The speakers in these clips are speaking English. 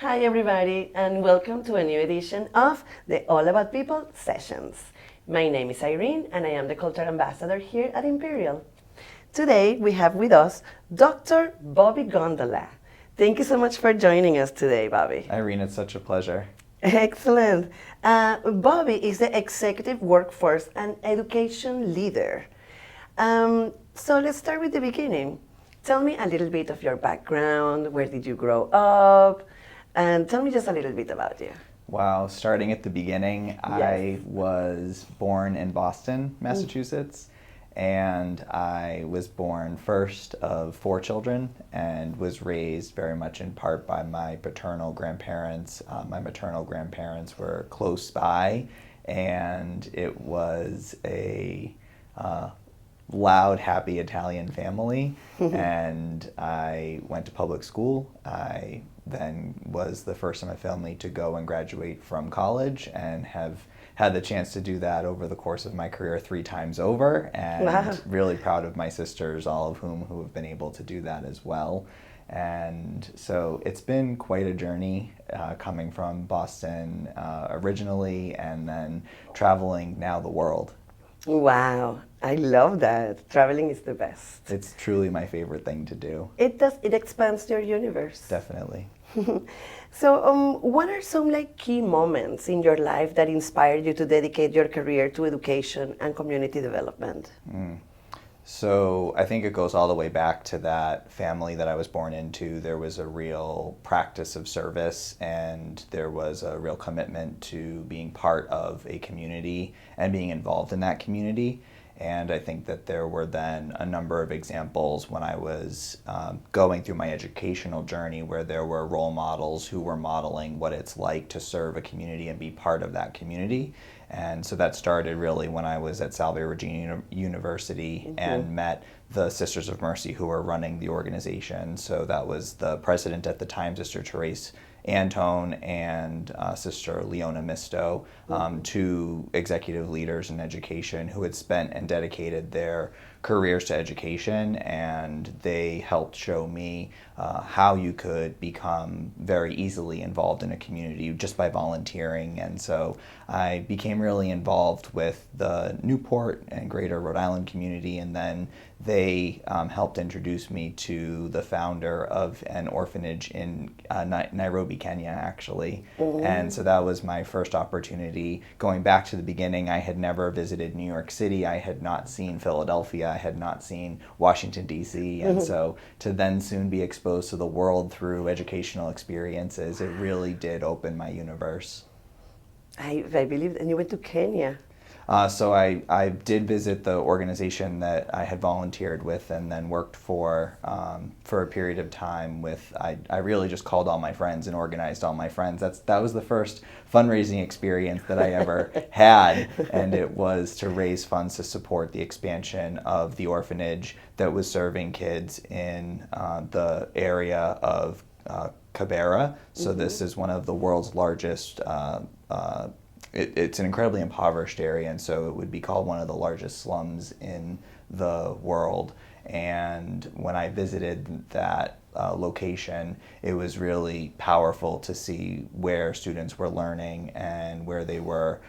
Hi, everybody, and welcome to a new edition of the All About People sessions. My name is Irene, and I am the Culture Ambassador here at Imperiall. Today, we have with us Dr. Bobby Gondola. Thank you so much for joining us today, Bobby. Irene, it's such a pleasure. Excellent. Bobby is the Executive Workforce and Education Leader. So let's start with the beginning. Tell me a little bit of your background. Where did you grow up? And tell me just a little bit about you. Wow, starting at the beginning, I was born in Boston, Massachusetts, and I was born first of 4 children and was raised very much in part by my paternal grandparents. My maternal grandparents were close by, and it was a loud, happy Italian family, and I went to public school. I then was the first in my family to go and graduate from college, and have had the chance to do that over the course of my career 3 times over, and Wow. really proud of my sisters, all of whom who have been able to do that as well. And so it's been quite a journey coming from Boston originally, and then traveling now the world. Wow, I love that. Traveling is the best. It's truly my favorite thing to do. It expands your universe. Definitely. So, what are some key moments in your life that inspired you to dedicate your career to education and community development? So I think it goes all the way back to that family that I was born into. There was a real practice of service, and there was a real commitment to being part of a community and being involved in that community. And I think that there were then a number of examples when I was going through my educational journey where there were role models who were modeling what it's like to serve a community and be part of that community. And so that started really when I was at Salve Regina University and met the Sisters of Mercy who were running the organization. So that was the president at the time, Sister Therese Antone, and Sister Leona Misto, 2 executive leaders in education who had spent and dedicated their careers to education, and they helped show me how you could become very easily involved in a community just by volunteering. And so I became really involved with the Newport and Greater Rhode Island community, and then they helped introduce me to the founder of an orphanage in Nairobi, Kenya, actually. And so that was my first opportunity. Going back to the beginning, I had never visited New York City. I had not seen Philadelphia. I had not seen Washington, D.C. And so to then soon be exposed to the world through educational experiences, it really did open my universe. I believe, and you went to Kenya. So I did visit the organization that I had volunteered with, and then worked for a period of time with. I really just called all my friends and organized all my friends. That was the first fundraising experience that I ever had, and it was to raise funds to support the expansion of the orphanage that was serving kids in the area of Kibera. So this is one of the world's largest. It's an incredibly impoverished area, and so it would be called one of the largest slums in the world. And when I visited that location, it was really powerful to see where students were learning and where they were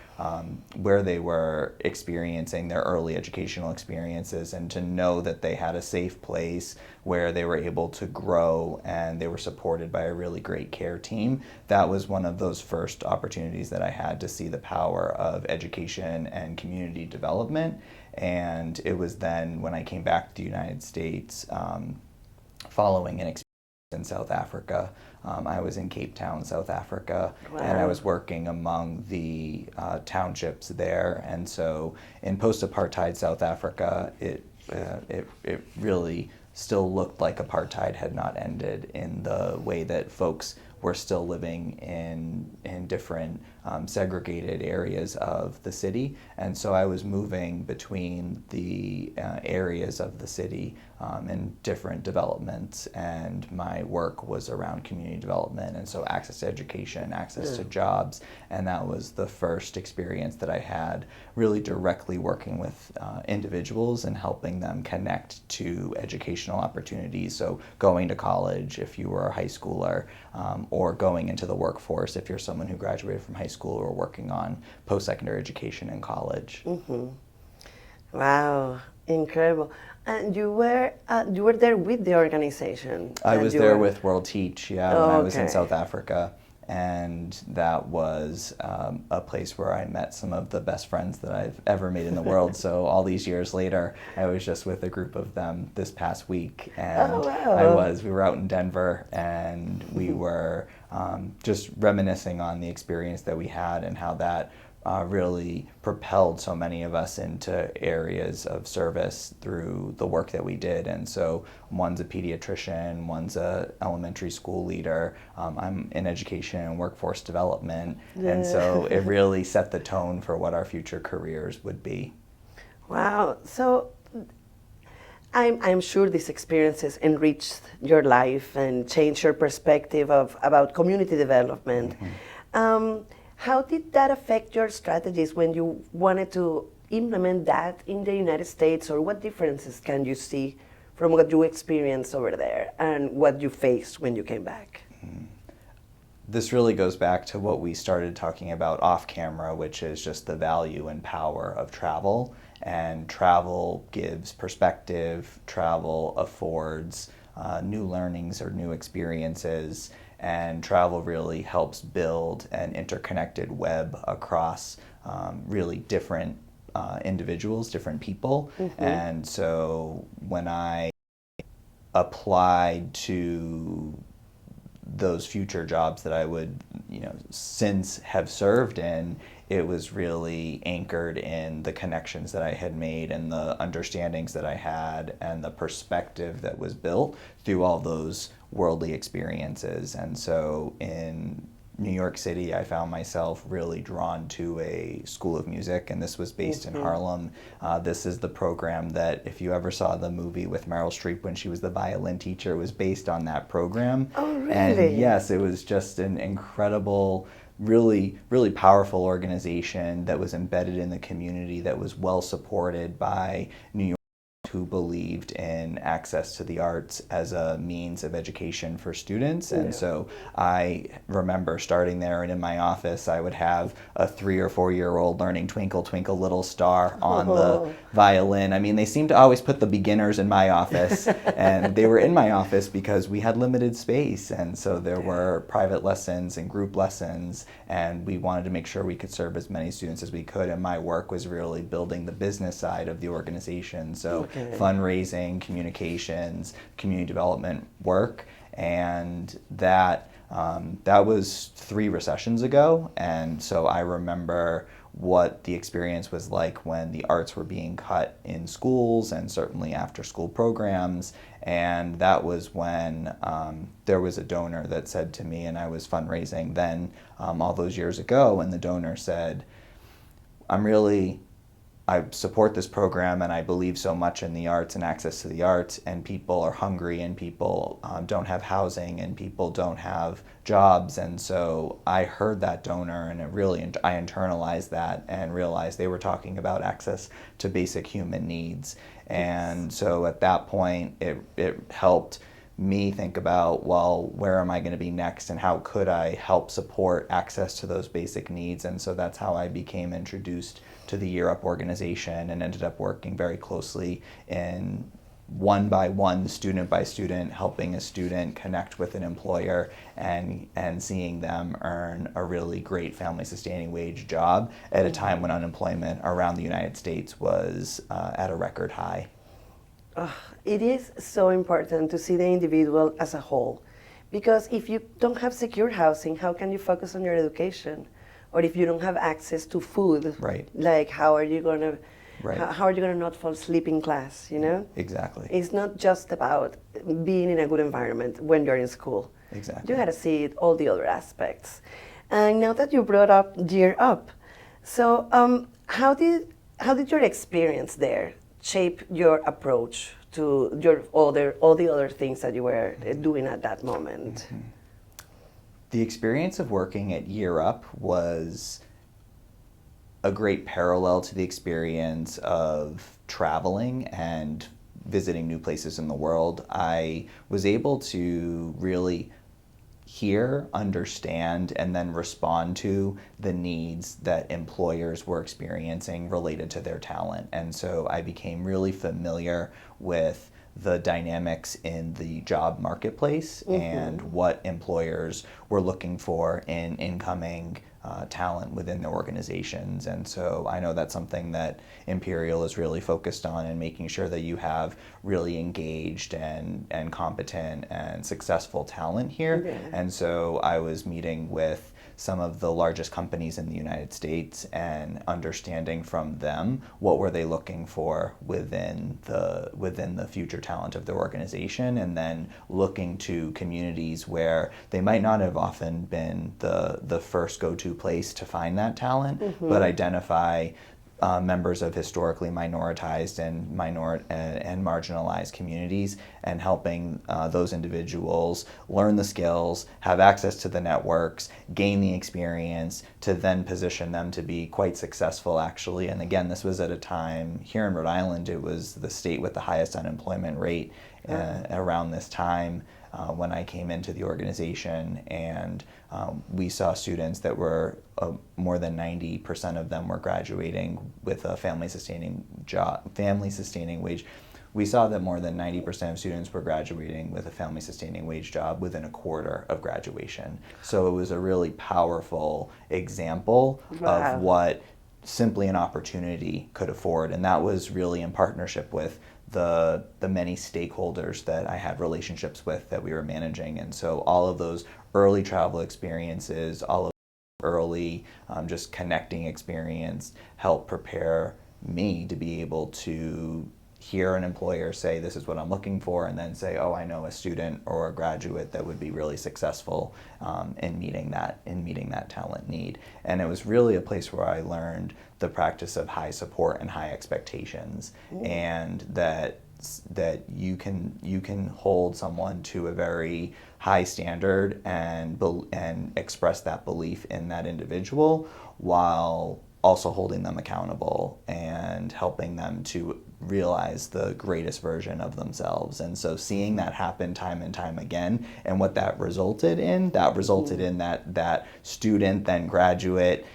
experiencing their early educational experiences, and to know that they had a safe place where they were able to grow and they were supported by a really great care team. That was one of those first opportunities that I had to see the power of education and community development. And it was then when I came back to the United States, following an experience in South Africa. I was in Cape Town, South Africa, and I was working among the townships there. And so in post-apartheid South Africa, it really still looked like apartheid had not ended, in the way that folks were still living in different segregated areas of the city. And so I was moving between the areas of the city in different developments, and my work was around community development, and so access to education, access to jobs, and that was the first experience that I had really directly working with individuals and helping them connect to educational opportunities. So going to college if you were a high schooler, or going into the workforce if you're someone who graduated from high school or working on post-secondary education in college. Wow, incredible. And you were there with the organization? I that was you there were- with World Teach, yeah, when I was in Okay. South Africa. And that was a place where I met some of the best friends that I've ever made in the world. So all these years later, I was just with a group of them this past week. And Oh, wow. we were out in Denver, and we were just reminiscing on the experience that we had and how that really propelled so many of us into areas of service through the work that we did. And so one's a pediatrician, one's a elementary school leader. I'm in education and workforce development. And so it really set the tone for what our future careers would be. Wow. So I'm sure these experiences enriched your life and changed your perspective about community development. How did that affect your strategies when you wanted to implement that in the United States, or what differences can you see from what you experienced over there and what you faced when you came back? This really goes back to what we started talking about off camera, which is just the value and power of travel. And travel gives perspective, travel affords new learnings or new experiences, and travel really helps build an interconnected web across really different individuals, different people. And so when I applied to those future jobs that I would, since have served in, it was really anchored in the connections that I had made and the understandings that I had and the perspective that was built through all those worldly experiences. And so in New York City, I found myself really drawn to a school of music, and this was based in Harlem. This is the program that, if you ever saw the movie with Meryl Streep when she was the violin teacher, it was based on that program. Oh, really? And yes, it was just an incredible, really, really powerful organization that was embedded in the community, that was well supported by New York, who believed in access to the arts as a means of education for students. And so I remember starting there, and in my office I would have a 3 or 4 year old learning Twinkle Twinkle Little Star on the violin. I mean, they seem to always put the beginners in my office, and they were in my office because we had limited space, and so there were private lessons and group lessons, and we wanted to make sure we could serve as many students as we could. And my work was really building the business side of the organization. So fundraising, communications, community development work, and that was 3 recessions ago. And so I remember what the experience was like when the arts were being cut in schools and certainly after school programs. And that was when there was a donor that said to me, and I was fundraising then all those years ago, and the donor said, I support this program, and I believe so much in the arts and access to the arts, and people are hungry, and people don't have housing, and people don't have jobs. And so I heard that donor, and I internalized that and realized they were talking about access to basic human needs. And so at that point, it helped me think about, well, where am I going to be next, and how could I help support access to those basic needs? And so that's how I became introduced to the Year Up organization, and ended up working very closely in one by one, student by student, helping a student connect with an employer and seeing them earn a really great family sustaining wage job at a time when unemployment around the United States was at a record high. It is so important to see the individual as a whole, because if you don't have secure housing, how can you focus on your education? Or if you don't have access to food, Right. like how are you gonna, Right. how are you gonna not fall asleep in class? Exactly. It's not just about being in a good environment when you're in school. Exactly. You gotta see all the other aspects. And now that you brought up Gear Up, so how did your experience there shape your approach to your other all the other things that you were doing at that moment? The experience of working at Year Up was a great parallel to the experience of traveling and visiting new places in the world. I was able to really hear, understand, and then respond to the needs that employers were experiencing related to their talent. And so I became really familiar with the dynamics in the job marketplace and what employers were looking for in incoming talent within their organizations. And so I know that's something that Imperiall is really focused on, and making sure that you have really engaged and competent and successful talent here. Yeah. And so I was meeting with some of the largest companies in the United States and understanding from them what were they looking for within the future talent of their organization, and then looking to communities where they might not have often been the first go-to place to find that talent, but identify members of historically minoritized and marginalized communities, and helping those individuals learn the skills, have access to the networks, gain the experience to then position them to be quite successful, actually. And again, this was at a time here in Rhode Island, it was the state with the highest unemployment rate around this time. When I came into the organization, and we saw students that were more than 90% of them were graduating with a family sustaining wage. We saw that more than 90% of students were graduating with a family sustaining wage job within a quarter of graduation. So it was a really powerful example Wow. of what simply an opportunity could afford, and that was really in partnership with the many stakeholders that I had relationships with that we were managing. And so all of those early travel experiences, all of early just connecting experience helped prepare me to be able to hear an employer say, this is what I'm looking for, and then say, oh, I know a student or a graduate that would be really successful in meeting that talent need. And it was really a place where I learned the practice of high support and high expectations, and that you can hold someone to a very high standard and express that belief in that individual, while also holding them accountable and helping them to realize the greatest version of themselves. And so seeing that happen time and time again, and what that resulted in that student, then graduate,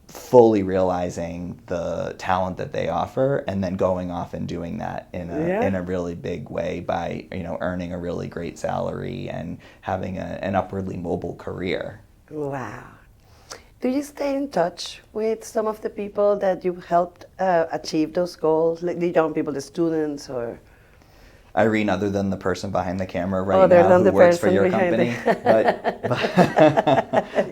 fully realizing the talent that they offer, and then going off and doing that in a really big way by earning a really great salary and having an upwardly mobile career. Wow. Do you stay in touch with some of the people that you helped achieve those goals, like the young people, the students, or? Irene, other than the person behind the camera Other now than who the works for person your behind company,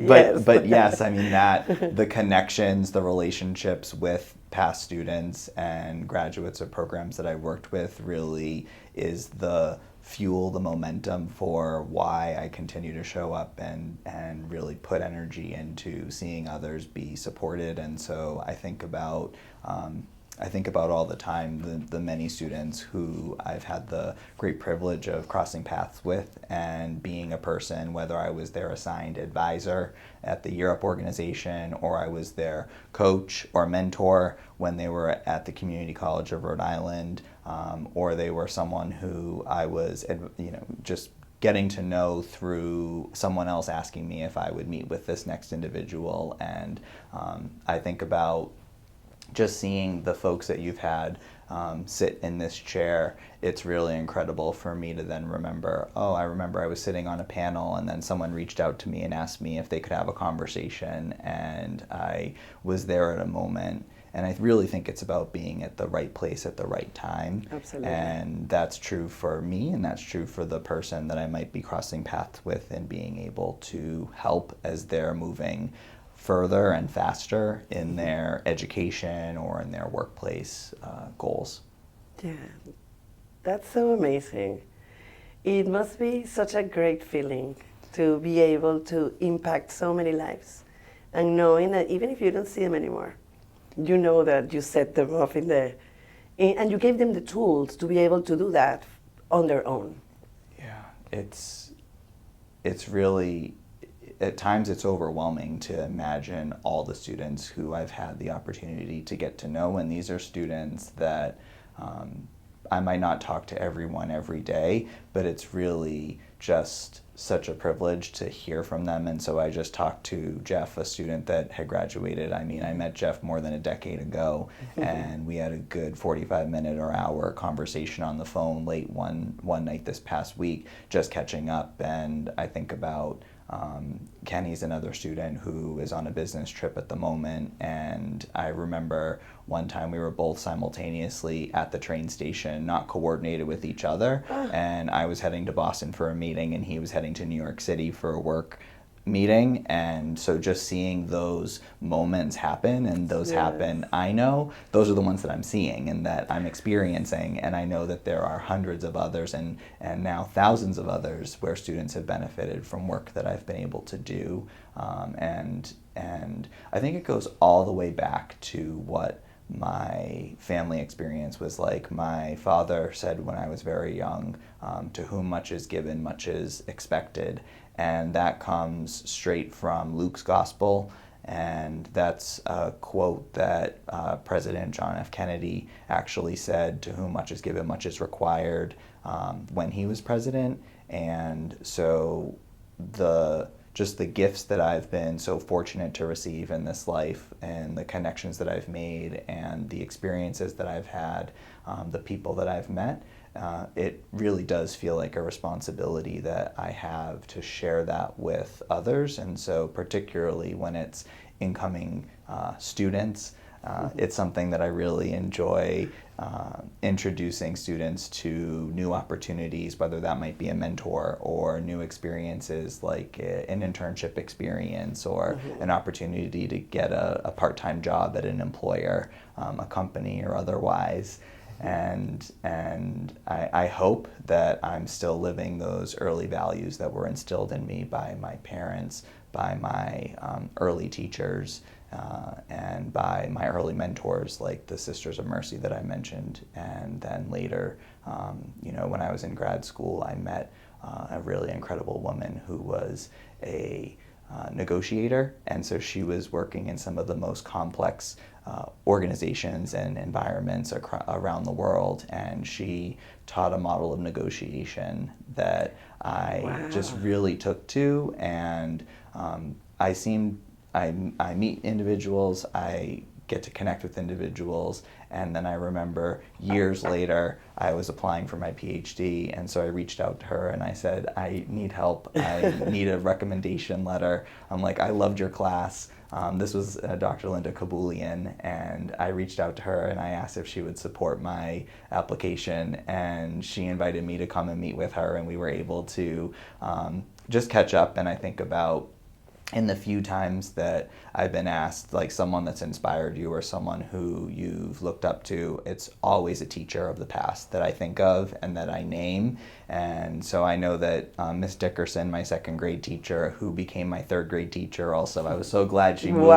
Yes. but yes, I mean that the connections, the relationships with past students and graduates of programs that I worked with really is the fuel, the momentum for why I continue to show up and really put energy into seeing others be supported. And so I think about all the time the many students who I've had the great privilege of crossing paths with, and being a person, whether I was their assigned advisor at the Europe organization, or I was their coach or mentor when they were at the Community College of Rhode Island, or they were someone who I was just getting to know through someone else asking me if I would meet with this next individual. And I think about just seeing the folks that you've had sit in this chair. It's really incredible for me to then remember, I remember I was sitting on a panel, and then someone reached out to me and asked me if they could have a conversation, and I was there at a moment. And I really think it's about being at the right place at the right time. Absolutely. And that's true for me, and that's true for the person that I might be crossing paths with, and being able to help as they're moving further and faster in their education or in their workplace goals. Yeah, that's so amazing. It must be such a great feeling to be able to impact so many lives. And knowing that even if you don't see them anymore, you know that you set them off and you gave them the tools to be able to do that on their own. Yeah, it's really, at times it's overwhelming to imagine all the students who I've had the opportunity to get to know, and these are students that I might not talk to everyone every day, but it's really just such a privilege to hear from them. And so I just talked to Jeff, a student that had graduated. I mean, I met Jeff more than a decade ago, and we had a good 45-minute or hour conversation on the phone late one night this past week, just catching up. And I think about Kenny's another student who is on a business trip at the moment, and I remember one time we were both simultaneously at the train station, not coordinated with each other, and I was heading to Boston for a meeting and he was heading to New York City for a work meeting. And so just seeing those moments happen, and those happen, I know those are the ones that I'm seeing and that I'm experiencing, and I know that there are hundreds of others and now thousands of others where students have benefited from work that I've been able to do. And I think it goes all the way back to what my family experience was like. My father said when I was very young, to whom much is given, much is expected. And that comes straight from Luke's gospel. And that's a quote that President John F. Kennedy actually said, to whom much is given, much is required, when he was president. And so just the gifts that I've been so fortunate to receive in this life, and the connections that I've made, and the experiences that I've had, the people that I've met, it really does feel like a responsibility that I have to share that with others. And so particularly when it's incoming students, it's something that I really enjoy, introducing students to new opportunities, whether that might be a mentor or new experiences like an internship experience, or an opportunity to get a part-time job at an employer, a company or otherwise. And I hope that I'm still living those early values that were instilled in me by my parents, by my early teachers, and by my early mentors like the Sisters of Mercy that I mentioned. And then later, when I was in grad school, I met a really incredible woman who was a negotiator, and so she was working in some of the most complex organizations and environments around the world, and she taught a model of negotiation that I just really took to. And I meet individuals, I get to connect with individuals, and then I remember years later I was applying for my PhD, and so I reached out to her and I said, I need help, I need a recommendation letter. I'm like, I loved your class. This was Dr. Linda Kabulian, and I reached out to her and I asked if she would support my application, and she invited me to come and meet with her, and we were able to just catch up. And I think about, in the few times that I've been asked, like, someone that's inspired you or someone who you've looked up to, it's always a teacher of the past that I think of and that I name. And so I know that Miss Dickerson, my second grade teacher, who became my third grade teacher also, I was so glad she moved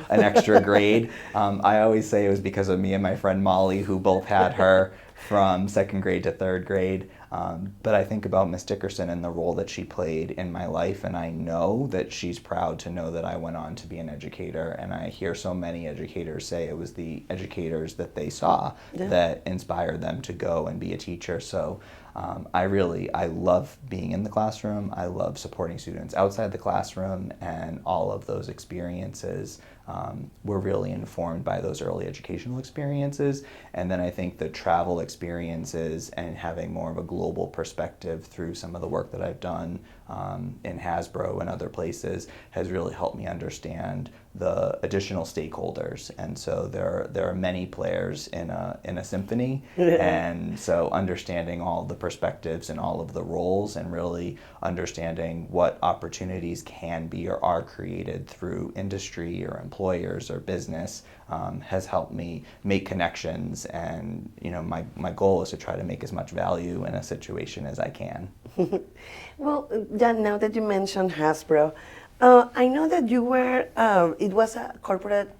an extra grade. I always say it was because of me and my friend Molly, who both had her from second grade to third grade. But I think about Miss Dickerson and the role that she played in my life, and I know that she's proud to know that I went on to be an educator. And I hear so many educators say it was the educators that they saw that inspired them to go and be a teacher. So I love being in the classroom. I love supporting students outside the classroom, and all of those experiences were really informed by those early educational experiences. And then I think the travel experiences and having more of a global perspective through some of the work that I've done in Hasbro and other places has really helped me understand the additional stakeholders. And so there are many players in a symphony. And so understanding all the perspectives and all of the roles, and really understanding what opportunities can be or are created through industry or employers or business has helped me make connections. And my goal is to try to make as much value in a situation as I can. Well, Dan, now that you mentioned Hasbro, I know that you were, it was a corporate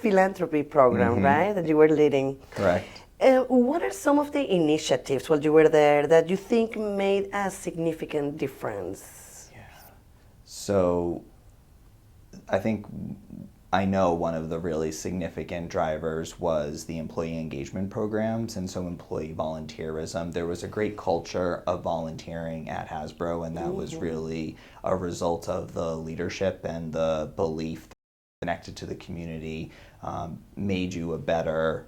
philanthropy program, right, that you were leading. Correct. What are some of the initiatives while you were there that you think made a significant difference? Yeah. So I think I know one of the really significant drivers was the employee engagement programs, and so employee volunteerism. There was a great culture of volunteering at Hasbro, and that was really a result of the leadership and the belief that connected to the community made you a better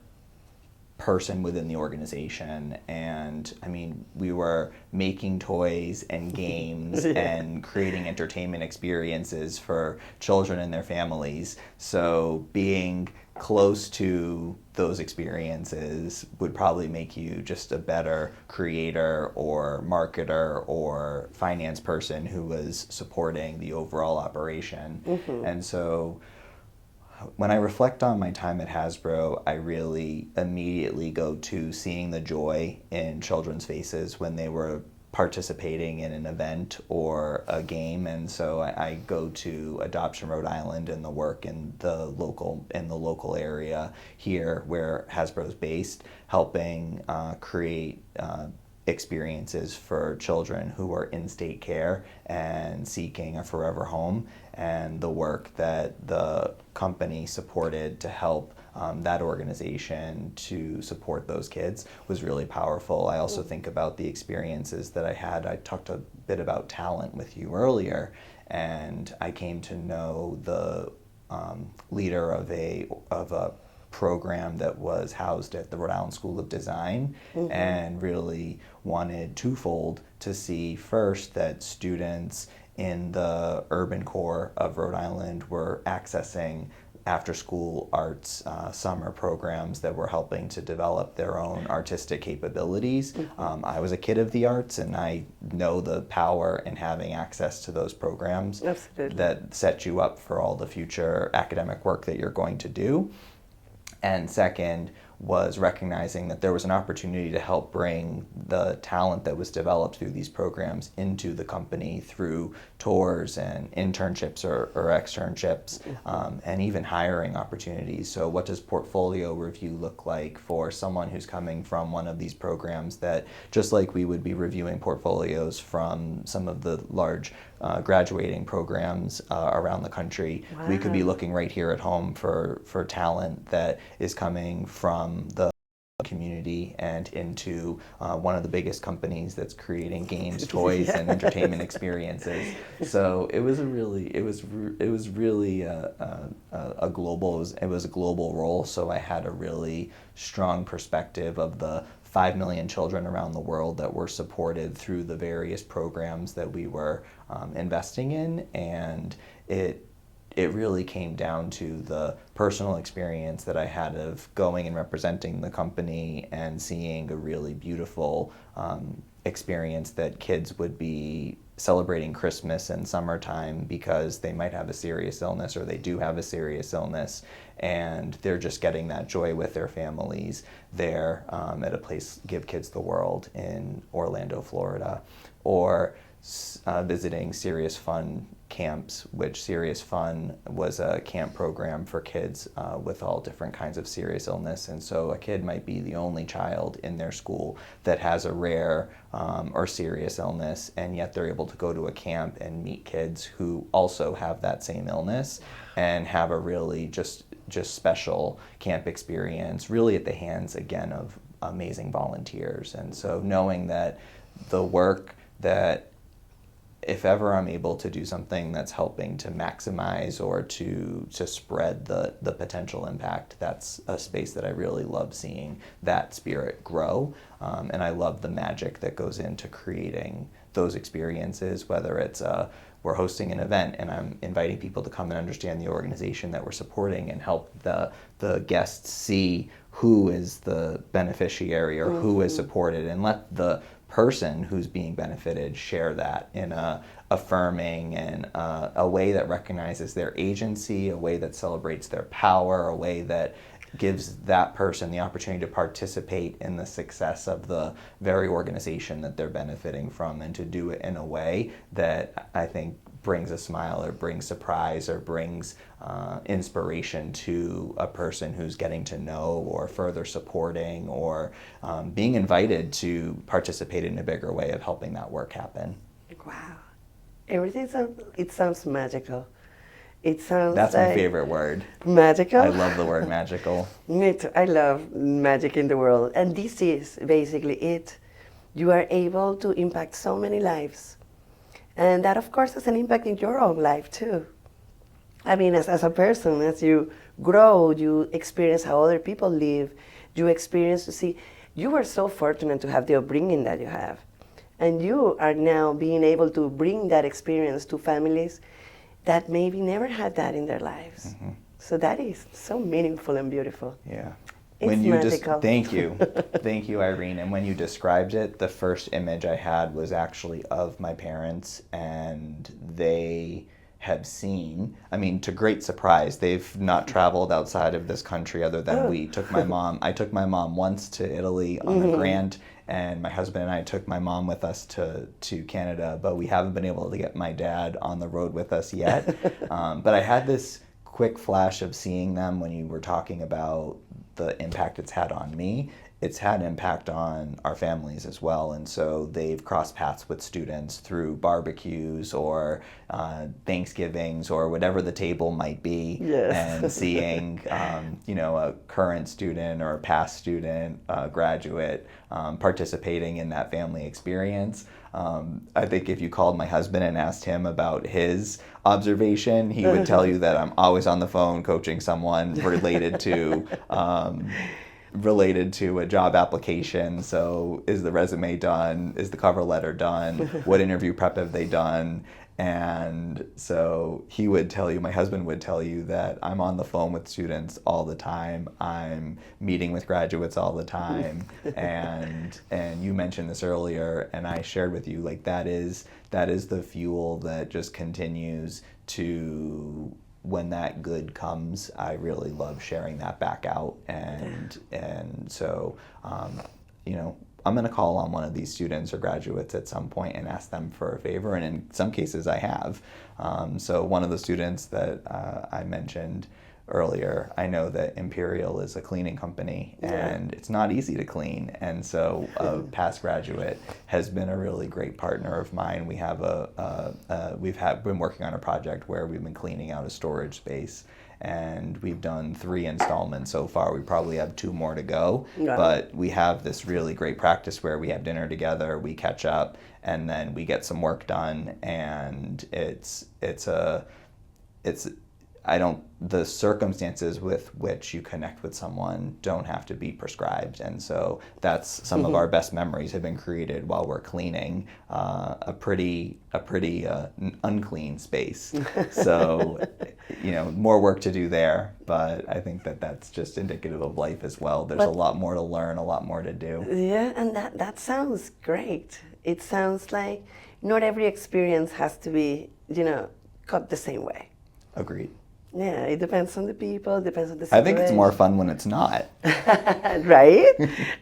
person within the organization. And I mean, we were making toys and games and creating entertainment experiences for children and their families. So being close to those experiences would probably make you just a better creator or marketer or finance person who was supporting the overall operation. And so when I reflect on my time at Hasbro, I really immediately go to seeing the joy in children's faces when they were participating in an event or a game. And so I go to Adoption Rhode Island and the work in the local area here where Hasbro is based, helping create experiences for children who are in state care and seeking a forever home, and the work that the company supported to help that organization to support those kids was really powerful. I also think about the experiences that I had. I talked a bit about talent with you earlier, and I came to know the leader of a program that was housed at the Rhode Island School of Design, and really wanted twofold to see first that students in the urban core of Rhode Island were accessing after-school arts summer programs that were helping to develop their own artistic capabilities. I was a kid of the arts, and I know the power in having access to those programs. Absolutely. That set you up for all the future academic work that you're going to do. And second was recognizing that there was an opportunity to help bring the talent that was developed through these programs into the company through tours and internships or externships, and even hiring opportunities. So what does portfolio review look like for someone who's coming from one of these programs that, just like we would be reviewing portfolios from some of the large graduating programs around the country, we could be looking right here at home for talent that is coming from the community and into one of the biggest companies that's creating games, toys, and entertainment experiences. So it was really a global role. So I had a really strong perspective of the 5 million children around the world that were supported through the various programs that we were investing in, and it really came down to the personal experience that I had of going and representing the company and seeing a really beautiful experience that kids would be celebrating Christmas and summertime because they might have a serious illness, or they do have a serious illness, and they're just getting that joy with their families there at a place, Give Kids the World in Orlando, Florida, or visiting Serious Fun camps, which Serious Fun was a camp program for kids with all different kinds of serious illness. And so a kid might be the only child in their school that has a rare or serious illness, and yet they're able to go to a camp and meet kids who also have that same illness and have a really just special camp experience, really at the hands, again, of amazing volunteers. And so knowing that the work that, if ever I'm able to do something that's helping to maximize or to spread the potential impact, that's a space that I really love seeing that spirit grow. And I love the magic that goes into creating those experiences, whether it's a we're hosting an event and I'm inviting people to come and understand the organization that we're supporting and help the guests see who is the beneficiary or who is supported, and let the person who's being benefited share that in a affirming and a way that recognizes their agency, a way that celebrates their power, a way that gives that person the opportunity to participate in the success of the very organization that they're benefiting from, and to do it in a way that I think brings a smile or brings surprise or brings inspiration to a person who's getting to know or further supporting or being invited to participate in a bigger way of helping that work happen. Wow. It sounds magical. It sounds That's like my favorite word. Magical? I love the word magical. Me too. I love magic in the world. And this is basically it. You are able to impact so many lives. And that, of course, has an impact in your own life, too. I mean, as a person, as you grow, you experience how other people live. You experience to see. You are so fortunate to have the upbringing that you have. And you are now being able to bring that experience to families that maybe never had that in their lives. So that is so meaningful and beautiful. Yeah. It's magical. Thank you. Thank you, Irene. And when you described it, the first image I had was actually of my parents, and they had seen, I mean, to great surprise, they've not traveled outside of this country other than we took my mom. I took my mom once to Italy on a grant, and my husband and I took my mom with us to Canada, but we haven't been able to get my dad on the road with us yet. But I had this quick flash of seeing them when you were talking about the impact it's had on me. It's had impact on our families as well, and so they've crossed paths with students through barbecues or Thanksgivings or whatever the table might be, Yes. and seeing a current student or a past student, graduate, participating in that family experience. I think if you called my husband and asked him about his observation, he would tell you that I'm always on the phone coaching someone related to a job application. So is the resume done? Is the cover letter done? What interview prep have they done? And so he would tell you, my husband would tell you that I'm on the phone with students all the time. I'm meeting with graduates all the time. And you mentioned this earlier, and I shared with you, like that is the fuel that just continues to, when that good comes, I really love sharing that back out. And so, I'm going to call on one of these students or graduates at some point and ask them for a favor, and in some cases I have. So one of the students that I mentioned earlier, I know that Imperiall is a cleaning company, and it's not easy to clean, and so a past graduate has been a really great partner of mine. We have been working on a project where we've been cleaning out a storage space, and we've done 3 installments so far. We probably have 2 more to go, but we have this really great practice where we have dinner together, we catch up, and then we get some work done, and the circumstances with which you connect with someone don't have to be prescribed, and so that's some of our best memories have been created while we're cleaning a pretty unclean space. So, more work to do there, but I think that's just indicative of life as well. There's a lot more to learn, a lot more to do. Yeah, and that sounds great. It sounds like not every experience has to be, cut the same way. Agreed. Yeah, it depends on the people, depends on the situation. I think it's more fun when it's not. Right?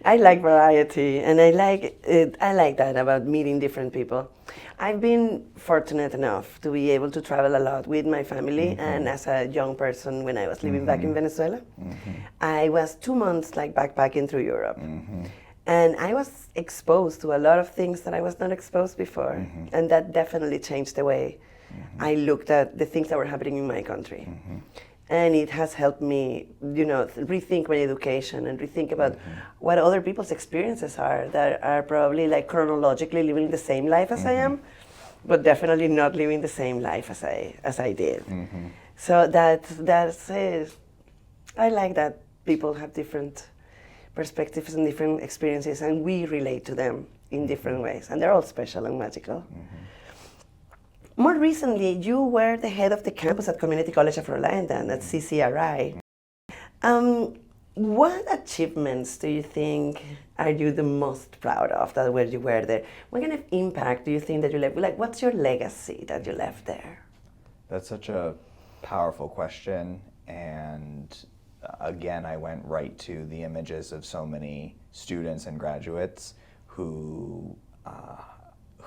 I like variety, and I like that about meeting different people. I've been fortunate enough to be able to travel a lot with my family, and as a young person when I was living back in Venezuela, I was 2 months backpacking through Europe. And I was exposed to a lot of things that I was not exposed before, and that definitely changed the way I looked at the things that were happening in my country. And it has helped me, rethink my education and rethink about what other people's experiences are that are probably chronologically living the same life as I am, but definitely not living the same life as I did. So that's it. I like that people have different perspectives and different experiences, and we relate to them in different ways, and they're all special and magical. More recently, you were the head of the campus at Community College of Rhode Island, at CCRI. What achievements do you think are you the most proud of that where you were there? What kind of impact do you think that you left? Like, what's your legacy that you left there? That's such a powerful question, and again, I went right to the images of so many students and graduates who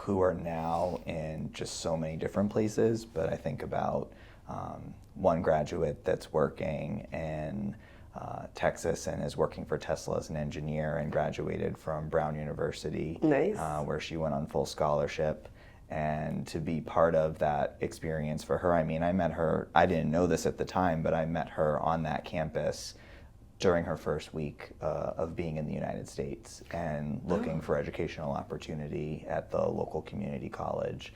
are now in just so many different places. But I think about one graduate that's working in Texas and is working for Tesla as an engineer and graduated from Brown University, Nice. Where she went on full scholarship. And to be part of that experience for her, I mean, I met her, I didn't know this at the time, but I met her on that campus during her first week of being in the United States and looking for educational opportunity at the local community college.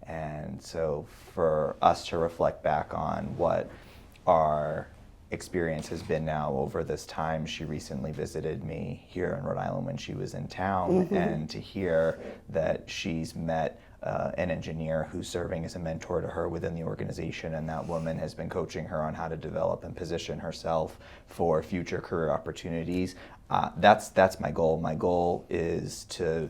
And so for us to reflect back on what our experience has been now over this time, she recently visited me here in Rhode Island when she was in town, and to hear that she's met an engineer who's serving as a mentor to her within the organization, and that woman has been coaching her on how to develop and position herself for future career opportunities. That's my goal. My goal is to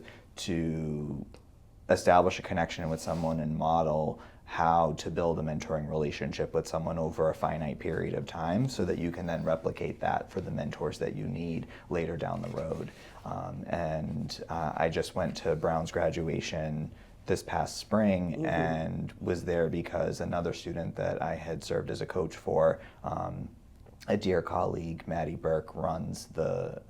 establish a connection with someone and model how to build a mentoring relationship with someone over a finite period of time so that you can then replicate that for the mentors that you need later down the road. I just went to Brown's graduation this past spring and was there because another student that I had served as a coach for, a dear colleague, Maddie Burke, runs the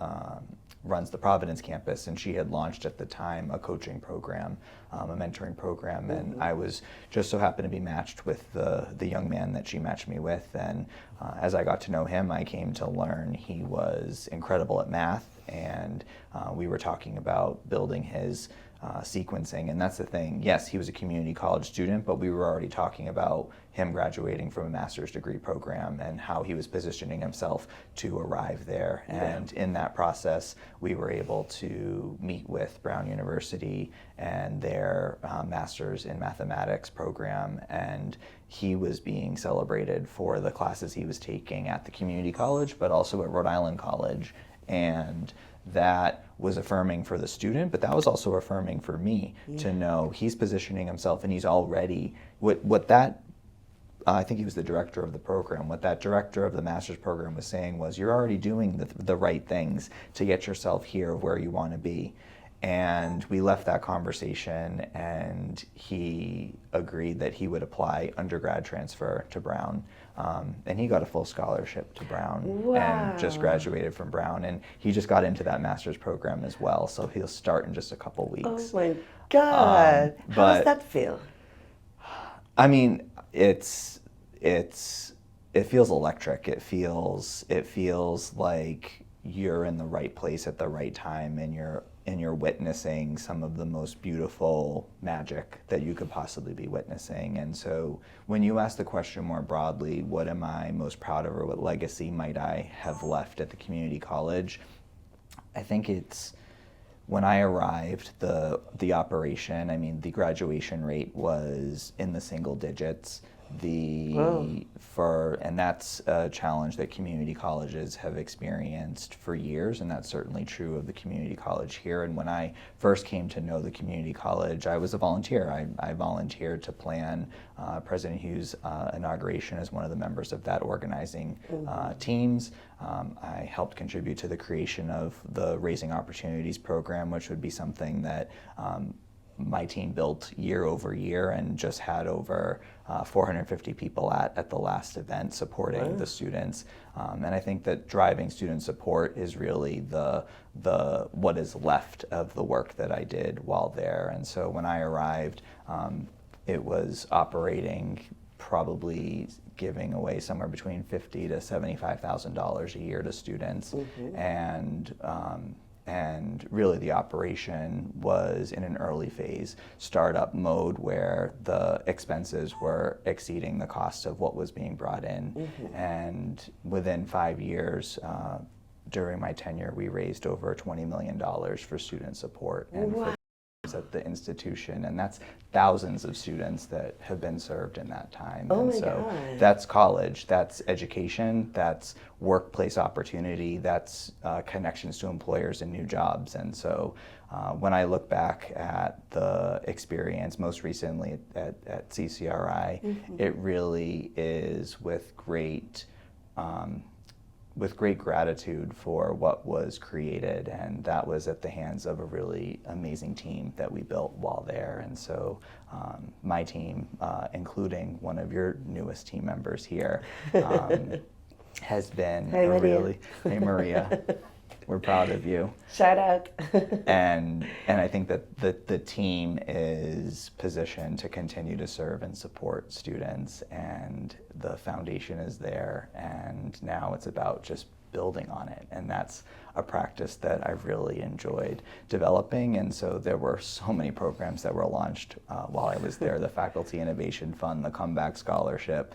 Providence campus, and she had launched at the time a coaching program, a mentoring program, and I was just so happened to be matched with the young man that she matched me with, and as I got to know him, I came to learn he was incredible at math, and we were talking about building his sequencing, and that's the thing. Yes, he was a community college student, but we were already talking about him graduating from a master's degree program and how he was positioning himself to arrive there. And in that process, we were able to meet with Brown University and their master's in mathematics program, and he was being celebrated for the classes he was taking at the community college, but also at Rhode Island College. And that was affirming for the student, but that was also affirming for me to know he's positioning himself and he's already, I think he was the director of the program, what that director of the master's program was saying was, you're already doing the right things to get yourself here where you want to be. And we left that conversation and he agreed that he would apply undergrad transfer to Brown. And he got a full scholarship to Brown and just graduated from Brown. And he just got into that master's program as well. So he'll start in just a couple weeks. Oh my God. How does that feel? I mean, it feels electric. It feels like you're in the right place at the right time, and you're witnessing some of the most beautiful magic that you could possibly be witnessing. And so when you ask the question more broadly, what am I most proud of, or what legacy might I have left at the community college? I think it's when I arrived, the operation, I mean, the graduation rate was in the single digits. And that's a challenge that community colleges have experienced for years, and that's certainly true of the community college here. And when I first came to know the community college, I was a volunteer. I volunteered to plan President Hughes' inauguration as one of the members of that organizing teams. I helped contribute to the creation of the Raising Opportunities program, which would be something that my team built year over year, and just had over 450 people at the last event supporting the students. And I think that driving student support is really the what is left of the work that I did while there. And so when I arrived, it was operating, probably giving away somewhere between $50,000 to $75,000 a year to students. And really the operation was in an early phase startup mode where the expenses were exceeding the cost of what was being brought in. And within 5 years, during my tenure, we raised over $20 million for student support and for programs at the institution, and that's thousands of students that have been served in that time. Oh And my so God. that's college, that's education, that's workplace opportunity, that's connections to employers and new jobs. And so when I look back at the experience most recently at CCRI, it really is with great gratitude for what was created, and that was at the hands of a really amazing team that we built while there. And so my team, including one of your newest team members here, has been Hey, Maria. really, hey Maria, we're proud of you. Shout out. And I think that the team is positioned to continue to serve and support students, and the foundation is there, and now it's about just building on it. And that's a practice that I've really enjoyed developing. And so there were so many programs that were launched while I was there: the Faculty Innovation Fund, the Comeback Scholarship,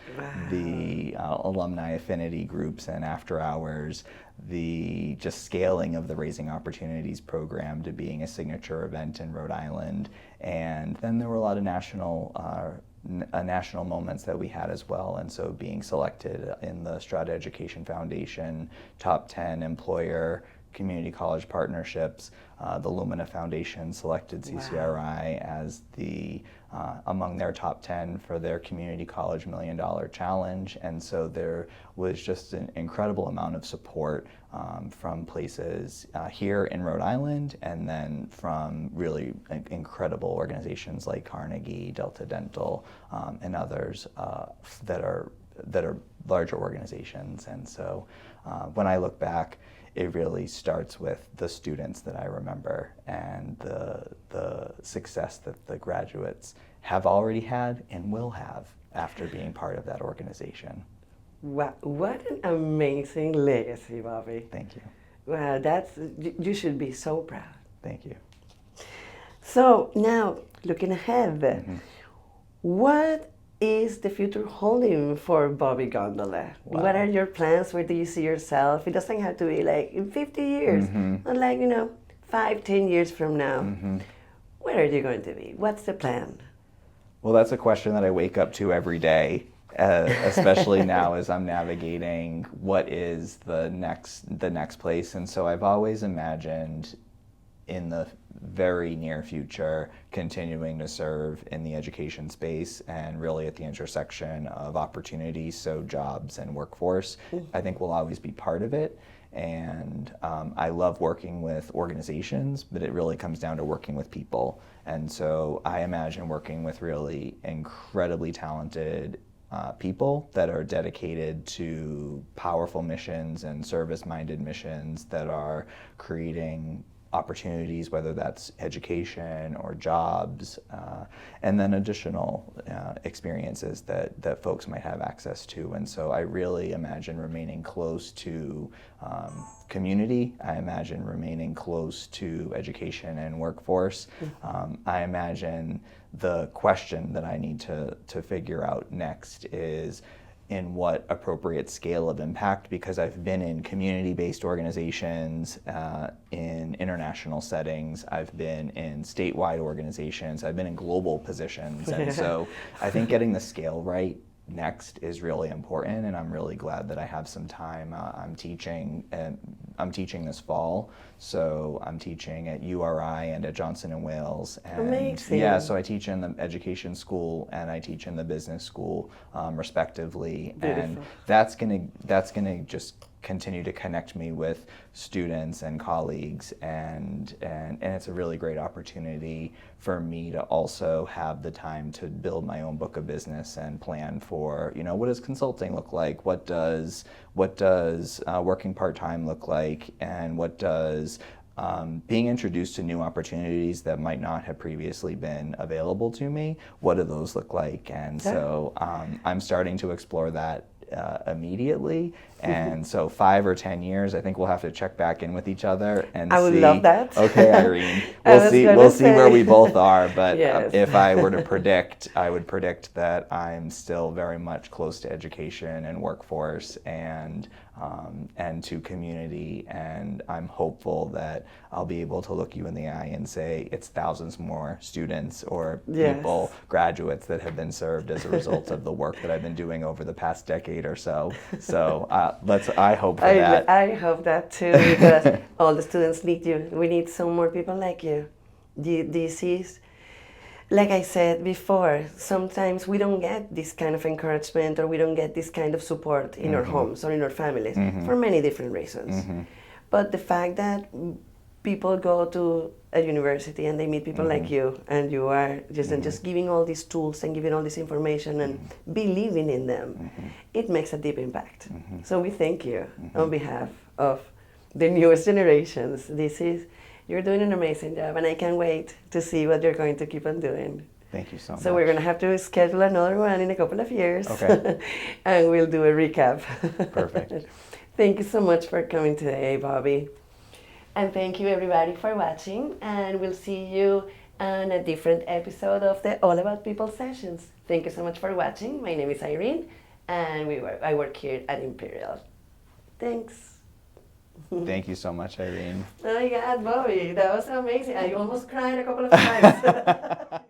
the Alumni Affinity Groups and After Hours, the just scaling of the Raising Opportunities program to being a signature event in Rhode Island. And then there were a lot of national moments that we had as well. And so being selected in the Strata Education Foundation top 10 employer community college partnerships, the Lumina Foundation selected CCRI as among their top 10 for their Community College $1 Million Challenge. And so there was just an incredible amount of support from places here in Rhode Island, and then from really incredible organizations like Carnegie, Delta Dental, and others that are larger organizations. And so when I look back, it really starts with the students that I remember and the success that the graduates have already had and will have after being part of that organization. Wow, what an amazing legacy, Bobby. Thank you. Wow, you should be so proud. Thank you. So now, looking ahead, what is the future holding for Bobby Gondola? Wow. What are your plans? Where do you see yourself? It doesn't have to be like in 50 years, not like, 5, 10 years from now. Where are you going to be? What's the plan? Well, that's a question that I wake up to every day, especially now as I'm navigating what is the next place. And so I've always imagined in the very near future continuing to serve in the education space and really at the intersection of opportunities, so jobs and workforce. I think will always be part of it. And I love working with organizations, but it really comes down to working with people. And so I imagine working with really incredibly talented people that are dedicated to powerful missions and service-minded missions that are creating opportunities, whether that's education or jobs, and then additional experiences that folks might have access to. And so I really imagine remaining close to community. I imagine remaining close to education and workforce. I imagine the question that I need to figure out next is in what appropriate scale of impact, because I've been in community-based organizations, in international settings, I've been in statewide organizations, I've been in global positions, and so I think getting the scale right next is really important, and I'm really glad that I have some time. I'm teaching this fall, so I'm teaching at URI and at Johnson & Wales. And amazing. Yeah, so I teach in the education school and I teach in the business school, respectively. Beautiful. And that's gonna just continue to connect me with students and colleagues, and it's a really great opportunity for me to also have the time to build my own book of business and plan for, what does consulting look like, what does working part-time look like, and what does being introduced to new opportunities that might not have previously been available to me, what do those look like? And so I'm starting to explore that immediately, and so 5 or 10 years, I think we'll have to check back in with each other and see. I would love that. Okay, Irene, we'll see where we both are. But yes. If I were to predict, I would predict that I'm still very much close to education and workforce, and and to community. And I'm hopeful that I'll be able to look you in the eye and say it's thousands more students or Yes. people, graduates that have been served as a result of the work that I've been doing over the past decade or so. So I hope for that. I hope that too, because all the students need you. We need some more people like you. This is, like I said before, sometimes we don't get this kind of encouragement or we don't get this kind of support in our homes or in our families for many different reasons. But the fact that people go to a university and they meet people like you, and you are just giving all these tools and giving all this information and believing in them, it makes a deep impact. So we thank you on behalf of the newest generations. You're doing an amazing job, and I can't wait to see what you're going to keep on doing. Thank you so much. So we're going to have to schedule another one in a couple of years. Okay. And we'll do a recap. Perfect. Thank you so much for coming today, Bobby. And thank you everybody for watching, and we'll see you on a different episode of the All About People sessions. Thank you so much for watching. My name is Irene, and I work here at Imperiall. Thanks. Thank you so much, Irene. Oh my God, Bobby, that was amazing. I almost cried a couple of times.